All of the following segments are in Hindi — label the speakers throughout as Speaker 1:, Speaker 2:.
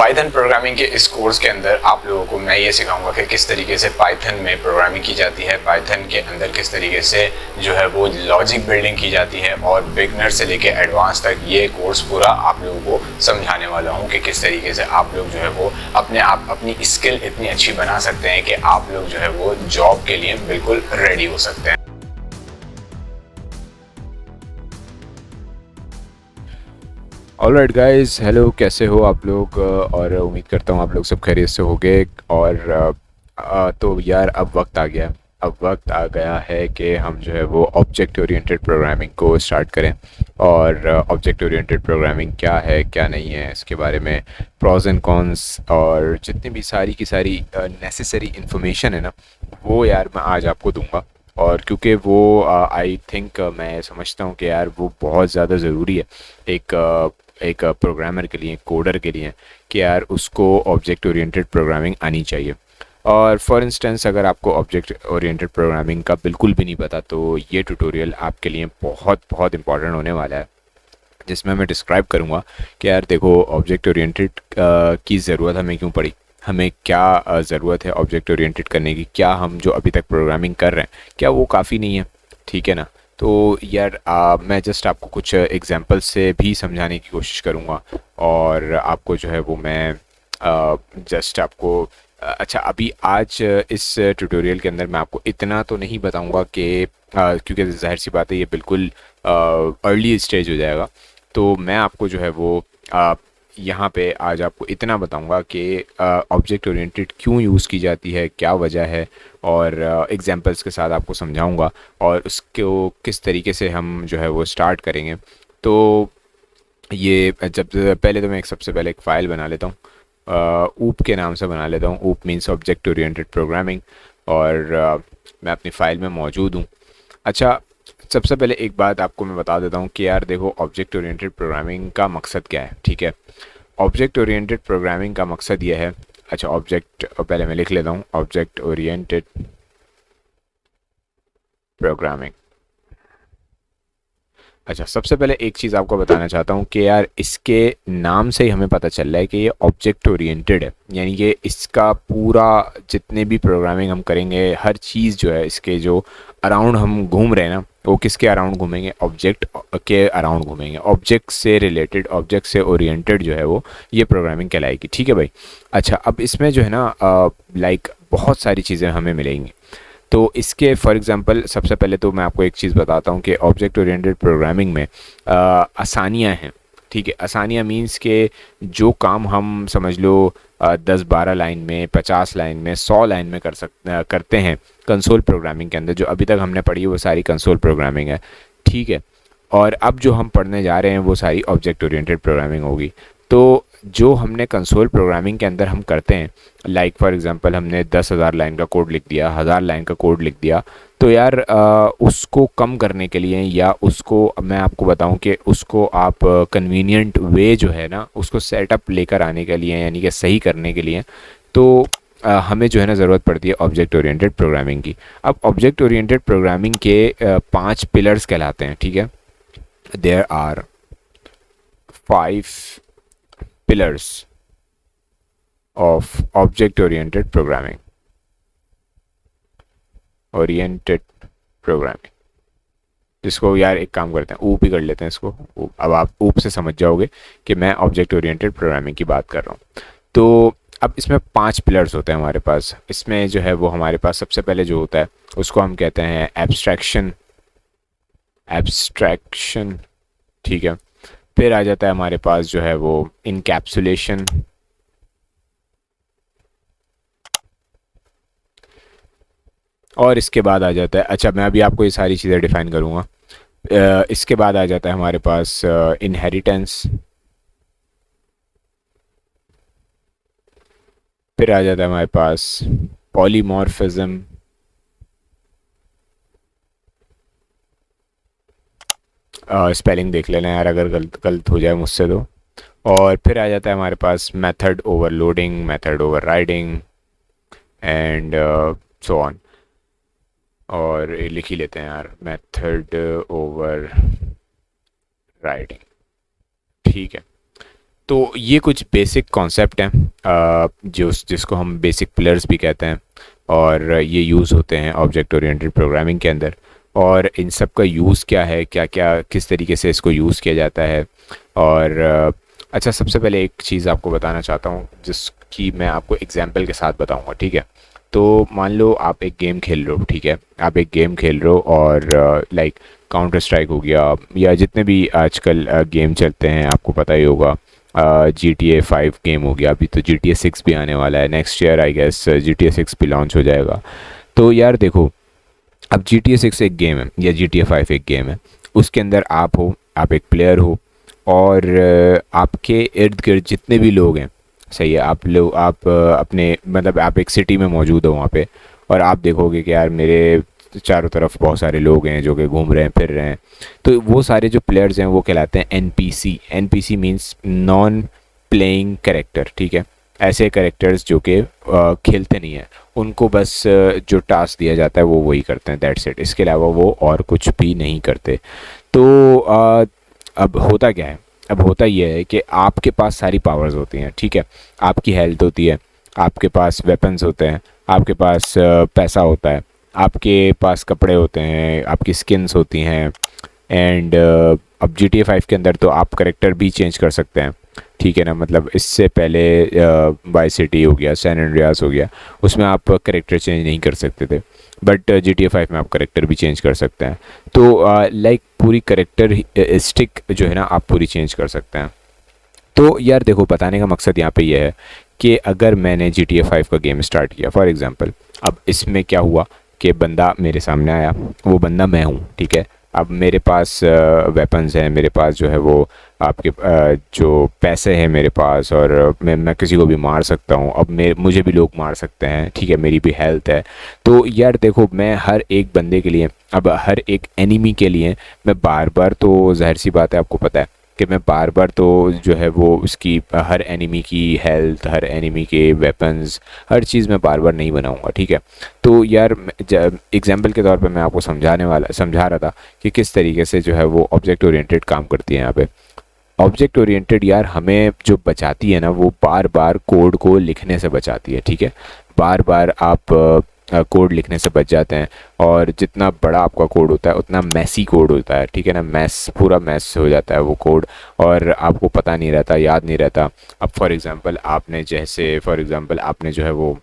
Speaker 1: पाइथन प्रोग्रामिंग के इस कोर्स के अंदर आप लोगों को मैं ये सिखाऊंगा कि किस तरीके से पाइथन में प्रोग्रामिंग की जाती है, पाइथन के अंदर किस तरीके से जो है वो लॉजिक बिल्डिंग की जाती है, और बिगनर से लेके एडवांस तक ये कोर्स पूरा आप लोगों को समझाने वाला हूँ कि किस तरीके से आप लोग जो है वो अपनी स्किल इतनी अच्छी बना सकते हैं कि आप लोग जो है वो जॉब के लिए बिल्कुल रेडी हो सकते हैं।
Speaker 2: ऑलराइट गाइस, हेलो, कैसे हो आप लोग? और उम्मीद करता हूँ आप लोग सब खैरियत से होंगे। और तो यार, अब वक्त आ गया है कि हम जो है वो ऑब्जेक्ट ओरिएंटेड प्रोग्रामिंग को स्टार्ट करें। और ऑब्जेक्ट ओरिएंटेड प्रोग्रामिंग क्या है, क्या नहीं है, इसके बारे में प्रॉज एंड कॉन्स और जितनी भी सारी की सारी नेसेसरी इन्फॉर्मेशन है ना, वो यार मैं आज आपको दूंगा। और क्योंकि वो आई थिंक मैं समझता हूँ कि यार वो बहुत ज़्यादा ज़रूरी है एक प्रोग्रामर के लिए, कोडर के लिए, कि यार उसको ऑब्जेक्ट ओरिएंटेड प्रोग्रामिंग आनी चाहिए। और फॉर इंस्टेंस, अगर आपको ऑब्जेक्ट ओरिएंटेड प्रोग्रामिंग का बिल्कुल भी नहीं पता, तो ये ट्यूटोरियल आपके लिए बहुत बहुत इंपॉर्टेंट होने वाला है, जिसमें मैं डिस्क्राइब करूँगा कि यार देखो, ऑब्जेक्ट ओरिएंटेड की ज़रूरत हमें क्यों पड़ी, हमें क्या ज़रूरत है ऑब्जेक्ट ओरिएंटेड करने की, क्या हम जो अभी तक प्रोग्रामिंग कर रहे हैं क्या वो काफ़ी नहीं है, ठीक है ना। तो यार मैं जस्ट आपको कुछ एग्जांपल से भी समझाने की कोशिश करूँगा, और आपको जो है वो मैं जस्ट आपको अच्छा, अभी आज इस ट्यूटोरियल के अंदर मैं आपको इतना तो नहीं बताऊंगा कि क्योंकि जाहिर सी बात है ये बिल्कुल अर्ली स्टेज हो जाएगा। तो मैं आपको जो है वो यहाँ पे आज आपको इतना बताऊंगा कि ऑब्जेक्ट ओरिएंटेड क्यों यूज़ की जाती है, क्या वजह है, और एग्जांपल्स के साथ आपको समझाऊंगा, और उसको किस तरीके से हम जो है वो स्टार्ट करेंगे। तो ये जब पहले तो मैं सबसे पहले एक फ़ाइल बना लेता हूँ, ऊप के नाम से बना लेता हूँ। ऊप मीन्स ऑब्जेक्ट ओरिएंटेड प्रोग्रामिंग, और मैं अपनी फ़ाइल में मौजूद हूँ। अच्छा, सबसे पहले एक बात आपको मैं बता देता हूँ कि यार देखो, ऑब्जेक्ट ओरिएंटेड प्रोग्रामिंग का मकसद क्या है, ठीक है। ऑब्जेक्ट ओरिएंटेड प्रोग्रामिंग का मकसद ये है, अच्छा ऑब्जेक्ट पहले मैं लिख लेता हूँ, ऑब्जेक्ट ओरिएंटेड प्रोग्रामिंग। अच्छा, सबसे पहले एक चीज़ आपको बताना चाहता हूँ कि यार इसके नाम से ही हमें पता चल रहा है कि ये ऑब्जेक्ट ओरिएंटेड है, यानी कि इसका पूरा जितने भी प्रोग्रामिंग हम करेंगे, हर चीज़ जो है इसके जो अराउंड हम घूम रहे हैं ना, वो किसके अराउंड घूमेंगे, ऑब्जेक्ट के अराउंड घूमेंगे। ऑब्जेक्ट से रिलेटेड, ऑब्जेक्ट से ओरिएंटेड जो है वो ये प्रोग्रामिंग कहलाएगी, ठीक है भाई। अच्छा, अब इसमें जो है ना लाइक बहुत सारी चीज़ें हमें मिलेंगी। तो इसके फॉर एग्जांपल सबसे पहले तो मैं आपको एक चीज़ बताता हूँ कि ऑब्जेक्ट ओरिएंटेड प्रोग्रामिंग में आसानियाँ हैं, ठीक है। आसानियाँ मीन्स के जो काम हम समझ लो 10-12 लाइन में, 50 लाइन में, 100 लाइन में करते हैं कंसोल प्रोग्रामिंग के अंदर, जो अभी तक हमने पढ़ी है वो सारी कंसोल प्रोग्रामिंग है, ठीक है। और अब जो हम पढ़ने जा रहे हैं वो सारी ऑब्जेक्ट ओरिएंटेड प्रोग्रामिंग होगी। तो जो हमने कंसोल प्रोग्रामिंग के अंदर हम करते हैं, लाइक फॉर एग्जांपल हमने 10,000 लाइन का कोड लिख दिया, 1,000 लाइन का कोड लिख दिया, तो यार उसको कम करने के लिए, या उसको मैं आपको बताऊं कि उसको आप कन्वीनियंट वे जो है ना उसको सेटअप लेकर आने के लिए, यानी कि सही करने के लिए, तो हमें जो है ना ज़रूरत पड़ती है ऑब्जेक्ट ओरिएंटेड प्रोग्रामिंग की। अब ऑब्जेक्ट ओरिएंटेड प्रोग्रामिंग के 5 पिलर्स कहलाते हैं, ठीक है। There are 5 pillars of object oriented programming, जिसको यार एक काम करते हैं, ऊप ही कर लेते हैं इसको। अब आप ऊप से समझ जाओगे कि मैं ऑब्जेक्ट ओरिएंटेड प्रोग्रामिंग की बात कर रहा हूँ। तो अब इसमें 5 पिलर्स होते हैं हमारे पास। इसमें जो है वो हमारे पास सबसे पहले जो होता है उसको हम कहते हैं एब्स्ट्रैक्शन, ठीक है। फिर आ जाता है हमारे पास जो है वो इनकैप्सुलेशन, और इसके बाद आ जाता है, अच्छा मैं अभी आपको ये सारी चीज़ें डिफाइन करूँगा। इसके बाद आ जाता है हमारे पास इनहेरिटेंस, फिर आ जाता है हमारे पास पॉलीमॉर्फिज्म, स्पेलिंग देख लेना यार अगर गलत गलत हो जाए मुझसे तो। और फिर आ जाता है हमारे पास method overloading, method overriding, and so on. और ये लिख ही लेते हैं यार, मेथड ओवर राइडिंग, ठीक है। तो ये कुछ बेसिक कॉन्सेप्ट हैं जिसको हम बेसिक पिलर्स भी कहते हैं, और ये यूज़ होते हैं ऑब्जेक्ट ओरिएंटेड प्रोग्रामिंग के अंदर। और इन सब का यूज़ क्या है, क्या क्या किस तरीके से इसको यूज़ किया जाता है। और अच्छा, सबसे पहले एक चीज़ आपको बताना चाहता हूँ जिसकी मैं आपको एग्जांपल के साथ बताऊँगा, ठीक है। तो मान लो आप एक गेम खेल रहे हो, ठीक है, आप एक गेम खेल रहे हो और लाइक काउंटर स्ट्राइक हो गया या जितने भी आजकल गेम चलते हैं आपको पता ही होगा, GTA 5 गेम हो गया, अभी तो GTA 6 भी आने वाला है next year, I guess GTA 6 भी लॉन्च हो जाएगा। तो यार देखो, अब GTA 6 एक गेम है या GTA 5 एक गेम है, उसके अंदर आप हो, आप एक प्लेयर हो, और आपके इर्द गिर्द जितने भी लोग हैं, सही है, आप लोग आप अपने मतलब आप एक सिटी में मौजूद हो वहाँ पे, और आप देखोगे कि यार मेरे चारों तरफ बहुत सारे लोग हैं जो कि घूम रहे हैं फिर रहे हैं। तो वो सारे जो प्लेयर्स हैं वो कहलाते हैं NPC। NPC means non playing character, ठीक है। ऐसे कैरेक्टर्स जो कि खेलते नहीं हैं, उनको बस जो टास्क दिया जाता है वो वही करते हैं, दैट्स इट। इसके अलावा वो और कुछ भी नहीं करते। तो अब होता क्या है, अब होता ये है कि आपके पास सारी पावर्स होती हैं, ठीक है। आपकी हेल्थ होती है, आपके पास वेपन्स होते हैं, आपके पास पैसा होता है, आपके पास कपड़े होते हैं, आपकी स्किन्स होती हैं। एंड अब GTA 5 के अंदर तो आप करेक्टर भी चेंज कर सकते हैं, ठीक है ना। मतलब इससे पहले वाई सिटी हो गया, सैन एंड्रियास हो गया, उसमें आप करेक्टर चेंज नहीं कर सकते थे, बट GTA 5 में आप करेक्टर भी चेंज कर सकते हैं। तो लाइक पूरी करेक्टर स्टिक जो है ना, आप पूरी चेंज कर सकते हैं। तो यार देखो, बताने का मकसद यहाँ पे ये है कि अगर मैंने GTA 5 का गेम स्टार्ट किया फॉर एग्ज़ाम्पल, अब इसमें क्या हुआ कि बंदा मेरे सामने आया, वो बंदा मैं हूँ, ठीक है। अब मेरे पास वेपन्स हैं, मेरे पास जो है वो आपके जो पैसे हैं मेरे पास, और मैं किसी को भी मार सकता हूँ। अब मुझे भी लोग मार सकते हैं, ठीक है, मेरी भी हेल्थ है। तो यार देखो, मैं हर एक बंदे के लिए, अब हर एक एनिमी के लिए मैं बार बार, तो जाहिर सी बात है आपको पता है कि मैं बार बार तो जो है वो उसकी हर एनिमी की हेल्थ, हर एनिमी के वेपन्स, हर चीज़ मैं बार बार नहीं बनाऊंगा, ठीक है। तो यार एग्जांपल के तौर पे मैं आपको समझा रहा था कि किस तरीके से जो है वो ऑब्जेक्ट ओरिएंटेड काम करती है यहाँ पे। ऑब्जेक्ट ओरिएंटेड यार हमें जो बचाती है ना, वो बार बार कोड को लिखने से बचाती है, ठीक है। बार बार आप कोड लिखने से बच जाते हैं, और जितना बड़ा आपका कोड होता है उतना मैसी कोड होता है, ठीक है ना। पूरा मैस हो जाता है वो कोड, और आपको पता नहीं रहता, याद नहीं रहता। अब फॉर एग्ज़ाम्पल आपने जो है वो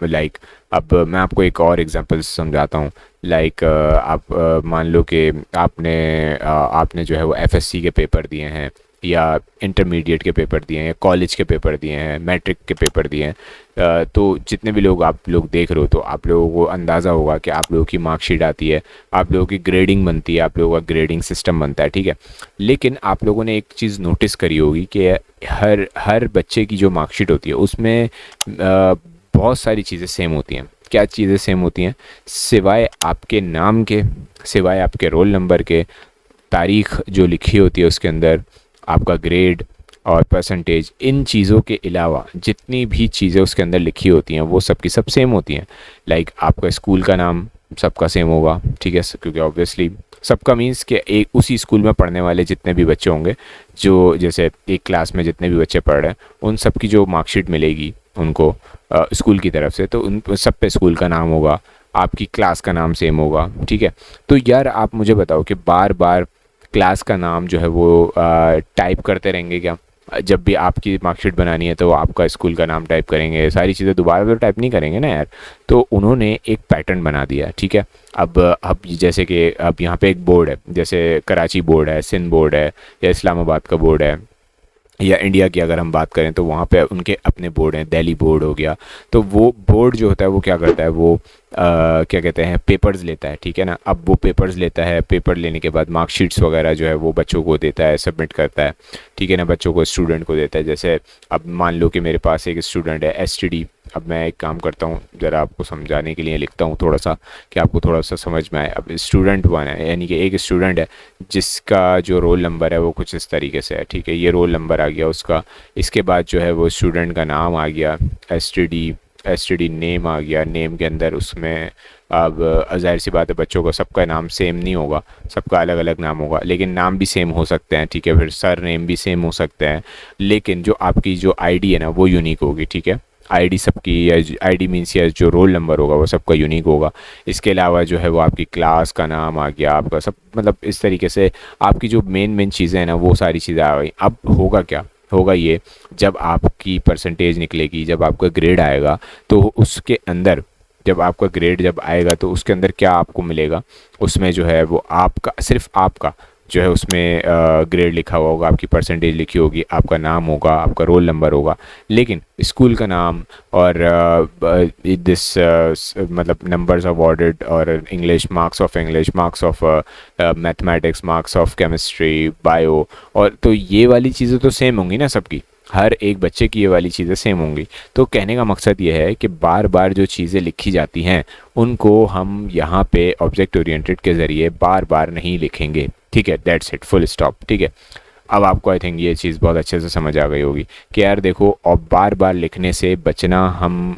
Speaker 2: लाइक, अब मैं आपको एक और एग्जांपल समझाता हूँ। लाइक आप मान लो कि आपने जो है वो FSC के पेपर दिए हैं, या इंटरमीडिएट के पेपर दिए हैं, या कॉलेज के पेपर दिए हैं, मैट्रिक के पेपर दिए हैं। तो जितने भी लोग आप लोग देख रहे हो, तो आप लोगों को अंदाज़ा होगा कि आप लोगों की मार्कशीट आती है, आप लोगों की ग्रेडिंग बनती है, आप लोगों का ग्रेडिंग सिस्टम बनता है, ठीक है। लेकिन आप लोगों ने एक चीज़ नोटिस करी होगी कि हर बच्चे की जो मार्कशीट होती है उसमें बहुत सारी चीज़ें सेम होती हैं। क्या चीज़ें सेम होती हैं? सिवाय आपके नाम के, सिवाय आपके रोल नंबर के, तारीख जो लिखी होती है उसके अंदर, आपका ग्रेड और परसेंटेज, इन चीज़ों के अलावा जितनी भी चीज़ें उसके अंदर लिखी होती हैं वो सब की सब सेम होती हैं। लाइक आपका स्कूल का नाम सबका सेम होगा, ठीक है, क्योंकि ऑब्वियसली सबका मीन्स कि एक उसी स्कूल में पढ़ने वाले जितने भी बच्चे होंगे, जो जैसे एक क्लास में जितने भी बच्चे पढ़ रहे हैं, उन सब की जो मार्कशीट मिलेगी उनको स्कूल की तरफ से, तो उन सब पे स्कूल का नाम होगा, आपकी क्लास का नाम सेम होगा, ठीक है। तो यार आप मुझे बताओ कि बार बार क्लास का नाम जो है वो टाइप करते रहेंगे क्या? जब भी आपकी मार्कशीट बनानी है तो आपका स्कूल का नाम टाइप करेंगे, सारी चीज़ें दोबारा तो टाइप नहीं करेंगे ना यार। तो उन्होंने एक पैटर्न बना दिया, ठीक है। अब जैसे कि अब यहाँ पे एक बोर्ड है, जैसे कराची बोर्ड है, सिंध बोर्ड है, या इस्लामाबाद का बोर्ड है, या इंडिया की अगर हम बात करें तो वहाँ पे उनके अपने बोर्ड हैं, दिल्ली बोर्ड हो गया। तो वो बोर्ड जो होता है वो क्या करता है, वो क्या कहते हैं, पेपर्स लेता है, ठीक है ना। अब वो पेपर्स लेता है, पेपर लेने के बाद मार्कशीट्स वगैरह जो है वो बच्चों को देता है, सबमिट करता है, ठीक है ना, बच्चों को, स्टूडेंट को देता है। जैसे अब मान लो कि मेरे पास एक स्टूडेंट है STD। अब मैं एक काम करता हूँ, ज़रा आपको समझाने के लिए लिखता हूँ थोड़ा सा, कि आपको थोड़ा सा समझ में आए। अब स्टूडेंट 1 है, यानी कि एक स्टूडेंट है जिसका जो रोल नंबर है वो कुछ इस तरीके से है, ठीक है। ये रोल नंबर आ गया उसका। इसके बाद जो है वो स्टूडेंट का नाम आ गया, STD एसटीडी नेम आ गया, नेम के अंदर उसमें अब ज़ाहिर सी बात है बच्चों का सबका नाम सेम नहीं होगा, सबका अलग अलग नाम होगा, लेकिन नाम भी सेम हो सकते हैं, ठीक है। फिर सर नेम भी सेम हो सकते हैं, लेकिन जो आपकी जो आईडी है ना वो यूनिक होगी, ठीक है। आईडी सबकी, आईडी मीन्स या जो रोल नंबर होगा वो सबका यूनिक होगा। इसके अलावा जो है वो आपकी क्लास का नाम आ गया, आपका सब, मतलब इस तरीके से आपकी जो मेन चीज़ें हैं ना वो सारी चीज़ें आ गई। अब होगा क्या, होगा ये, जब आपकी परसेंटेज निकलेगी, जब आपका ग्रेड आएगा, तो उसके अंदर जब आपका ग्रेड जब आएगा तो उसके अंदर क्या आपको मिलेगा, उसमें जो है वो आपका, सिर्फ आपका जो है उसमें ग्रेड लिखा हुआ होगा, आपकी परसेंटेज लिखी होगी, आपका नाम होगा, आपका रोल नंबर होगा, लेकिन स्कूल का नाम और दिस मतलब नंबर्स अवॉर्डेड और English, marks of English, marks of mathematics, marks of chemistry, bio, और तो ये वाली चीज़ें तो सेम होंगी ना सबकी, हर एक बच्चे की ये वाली चीज़ें सेम होंगी। तो कहने का मकसद ये है कि बार बार जो चीज़ें लिखी जाती हैं उनको हम यहाँ पे ऑब्जेक्ट ओरिएंटेड के ज़रिए बार बार नहीं लिखेंगे, ठीक है। दैट्स इट, फुल स्टॉप, ठीक है। अब आपको आई थिंक ये चीज़ बहुत अच्छे से समझ आ गई होगी कि यार देखो, और बार बार लिखने से बचना हम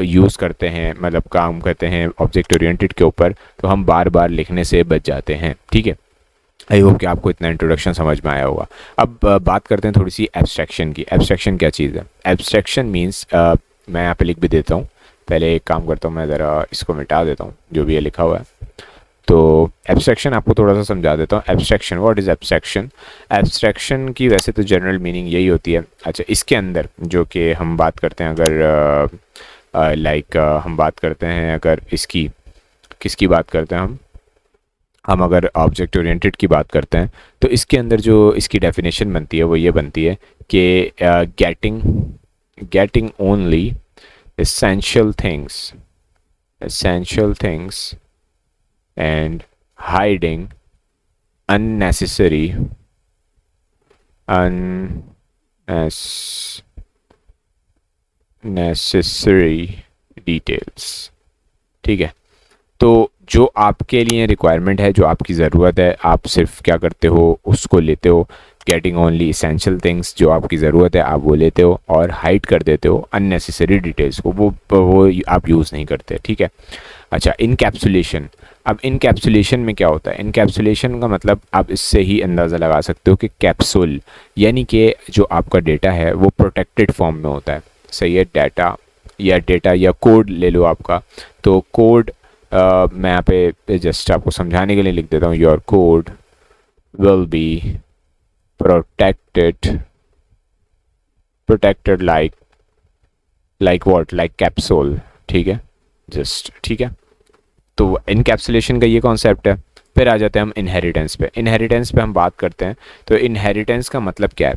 Speaker 2: यूज़ करते हैं, मतलब काम करते हैं ऑब्जेक्ट ओरिएंटेड के ऊपर, तो हम बार बार लिखने से बच जाते हैं, ठीक है। आई होप कि आपको इतना इंट्रोडक्शन समझ में आया होगा। अब बात करते हैं थोड़ी सी एब्स्ट्रैक्शन की। एब्स्ट्रैक्शन क्या चीज़ है? एब्स्ट्रैक्शन मीन्स, मैं यहाँ पे लिख भी देता हूँ, पहले एक काम करता हूँ, मैं ज़रा इसको मिटा देता हूँ जो भी ये लिखा हुआ है। तो एब्स्ट्रैक्शन आपको थोड़ा सा समझा देता हूँ। Abstraction, what is abstraction? Abstraction की वैसे तो जनरल मीनिंग यही होती है। अच्छा, इसके अंदर जो कि हम बात करते हैं, अगर लाइक हम बात करते हैं, अगर इसकी किसकी बात करते हैं हम अगर ऑब्जेक्ट ओरिएंटेड की बात करते हैं, तो इसके अंदर जो इसकी डेफिनेशन बनती है वो ये बनती है कि getting only essential things and hiding unnecessary details, ठीक है। तो जो आपके लिए रिक्वायरमेंट है, जो आपकी ज़रूरत है, आप सिर्फ क्या करते हो, उसको लेते हो। गेटिंग ओनली इसेंशियल थिंग्स, जो आपकी ज़रूरत है आप वो लेते हो, और हाइड कर देते हो अननेसेसरी डिटेल्स को, वो आप यूज़ नहीं करते, ठीक है। अच्छा, इनकैप्सुलेशन। अब इनकैप्सुलेशन में क्या होता है? इनकैप्सुलेशन का मतलब आप इससे ही अंदाज़ा लगा सकते हो कि कैप्सूल, यानी कि जो आपका डेटा है वो प्रोटेक्टेड फॉर्म में होता है, सही है। डेटा या कोड ले लो आपका, तो कोड मैं यहाँ पे जस्ट आपको समझाने के लिए लिख देता हूँ, your code will be protected like what, like capsule, ठीक है, जस्ट, ठीक है। तो इनकैप्सुलेशन का ये कॉन्सेप्ट है। फिर आ जाते हैं हम इनहेरिटेंस पे। इनहेरिटेंस पे हम बात करते हैं, तो इनहेरिटेंस का मतलब क्या है?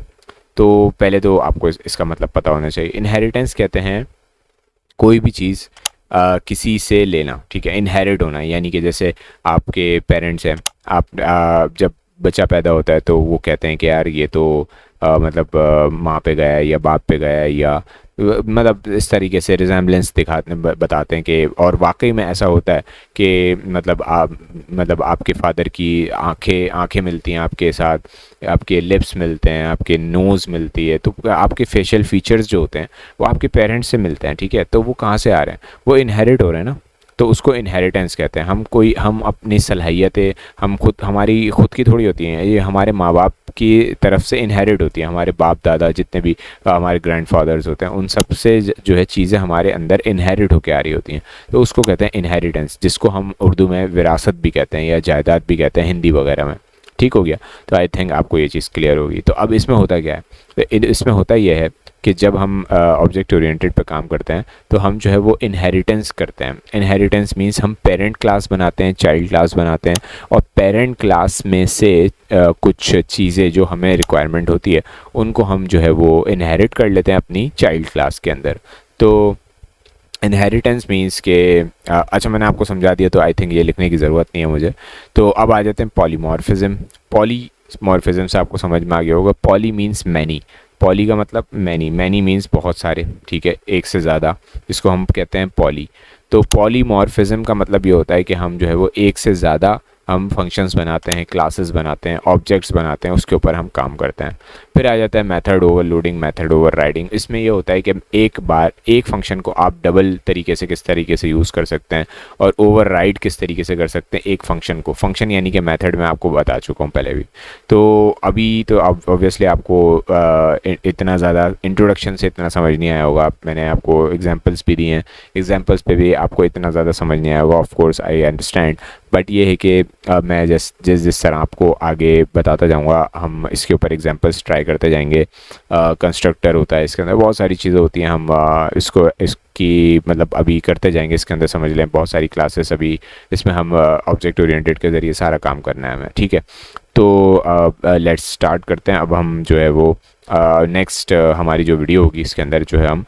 Speaker 2: तो पहले तो आपको इसका मतलब पता होना चाहिए। इनहेरिटेंस कहते हैं कोई भी चीज़ किसी से लेना, ठीक है। इनहेरिट होना, यानी कि जैसे आपके पेरेंट्स हैं, आप जब बच्चा पैदा होता है तो वो कहते हैं कि यार ये तो मतलब माँ पे गया है या बाप पे गया है, या मतलब इस तरीके से रिजेम्बलेंस बताते हैं कि, और वाकई में ऐसा होता है कि मतलब आपके फादर की आंखें मिलती हैं आपके साथ, आपके लिप्स मिलते हैं, आपके नोज़ मिलती है, तो आपके फेशियल फीचर्स जो होते हैं वो आपके पेरेंट्स से मिलते हैं, ठीक है। तो वो कहाँ से आ रहे हैं? वो इनहेरिट हो रहे हैं ना, तो उसको इनहेरिटेंस कहते हैं। हम अपनी सलाहियतें हमारी खुद की थोड़ी होती हैं, ये हमारे माँ बाप की तरफ से इनहेरिट होती हैं। हमारे बाप दादा जितने भी हमारे ग्रैंडफादर्स होते हैं, उन सब से जो है चीज़ें हमारे अंदर इनहेरिट होकर आ रही होती हैं, तो उसको कहते हैं इनहेरिटेंस, जिसको हम उर्दू में विरासत भी कहते हैं या जायदाद भी कहते हैं, हिंदी वगैरह में, ठीक हो गया। तो आई थिंक आपको ये चीज़ क्लियर होगी। तो अब इसमें होता क्या है? तो इसमें होता यह है कि जब हम ऑब्जेक्ट ओरिएंटेड पे काम करते हैं तो हम जो है वो इनहेरिटेंस करते हैं। इनहेरिटेंस मींस हम पेरेंट क्लास बनाते हैं, चाइल्ड क्लास बनाते हैं, और पेरेंट क्लास में से कुछ चीज़ें जो हमें रिक्वायरमेंट होती है उनको हम जो है वो इनहेरिट कर लेते हैं अपनी चाइल्ड क्लास के अंदर। तो इनहेरिटेंस मीन्स के अच्छा, मैंने आपको समझा दिया, तो आई थिंक ये लिखने की ज़रूरत नहीं है मुझे। तो अब आ जाते हैं पॉलीमॉर्फिज्म। पॉलीमॉर्फिज्म से आपको समझ में आ गया होगा। पॉली मीन्स मैनी, पॉली का मतलब मैनी, मैनी मीन्स बहुत सारे, ठीक है, एक से ज़्यादा, इसको हम कहते हैं पॉली। तो पॉलीमॉर्फिज्म का मतलब ये होता है कि हम जो है वो एक से ज़्यादा हम फंक्शंस बनाते हैं, क्लासेस बनाते हैं, ऑब्जेक्ट्स बनाते हैं, उसके ऊपर हम काम करते हैं। फिर आ जाता है मेथड ओवरलोडिंग, मेथड ओवरराइडिंग। इसमें ये होता है कि एक बार एक फंक्शन को आप डबल तरीके से किस तरीके से यूज़ कर सकते हैं और ओवरराइड किस तरीके से कर सकते हैं एक फंक्शन को। फंक्शन यानी कि मेथड मैं आपको बता चुका हूँ पहले भी। तो अभी तो ऑब्वियसली आपको इतना ज़्यादा इंट्रोडक्शन से इतना समझ नहीं आया होगा, मैंने आपको एग्जांपल्स भी दिए हैं, एग्जांपल्स पे भी आपको इतना ज़्यादा समझ नहीं आया होगा, of course I understand. But ये है कि मैं जिस तरह आपको आगे बताता जाऊंगा, हम इसके ऊपर एग्जांपल्स ट्राई करते जाएंगे। कंस्ट्रक्टर होता है, इसके अंदर बहुत सारी चीज़ें होती हैं, हम इसकी मतलब अभी करते जाएंगे, इसके अंदर समझ लें बहुत सारी क्लासेस अभी इसमें हम ऑब्जेक्ट ओरिएंटेड के ज़रिए सारा काम करना है हमें, ठीक है। तो लेट्स स्टार्ट करते हैं। अब हम जो है वो नेक्स्ट हमारी जो वीडियो होगी इसके अंदर जो है हम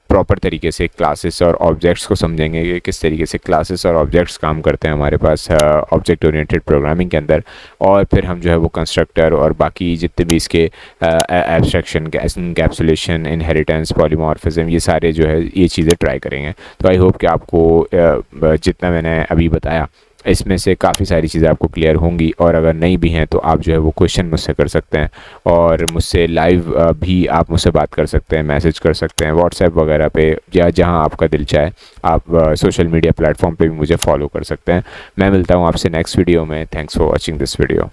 Speaker 2: प्रॉपर तरीके से क्लासेस और ऑब्जेक्ट्स को समझेंगे कि किस तरीके से क्लासेस और ऑब्जेक्ट्स काम करते हैं हमारे पास ऑब्जेक्ट ओरिएंटेड प्रोग्रामिंग के अंदर। और फिर हम जो है वो कंस्ट्रक्टर और बाकी जितने भी इसके एब्स्ट्रैक्शन, एनकैप्सुलेशन, इनहेरिटेंस, पॉलीमॉर्फिज्म, ये सारे जो है ये चीज़ें ट्राई करेंगे। तो आई होप कि आपको जितना मैंने अभी बताया इसमें से काफ़ी सारी चीज़ें आपको क्लियर होंगी। और अगर नहीं भी हैं तो आप जो है वो क्वेश्चन मुझसे कर सकते हैं और मुझसे लाइव भी आप मुझसे बात कर सकते हैं, मैसेज कर सकते हैं व्हाट्सएप वगैरह पे, या जहां आपका दिल चाहे आप सोशल मीडिया प्लेटफॉर्म पे भी मुझे फॉलो कर सकते हैं। मैं मिलता हूं आपसे नेक्स्ट वीडियो में। Thanks for watching this video.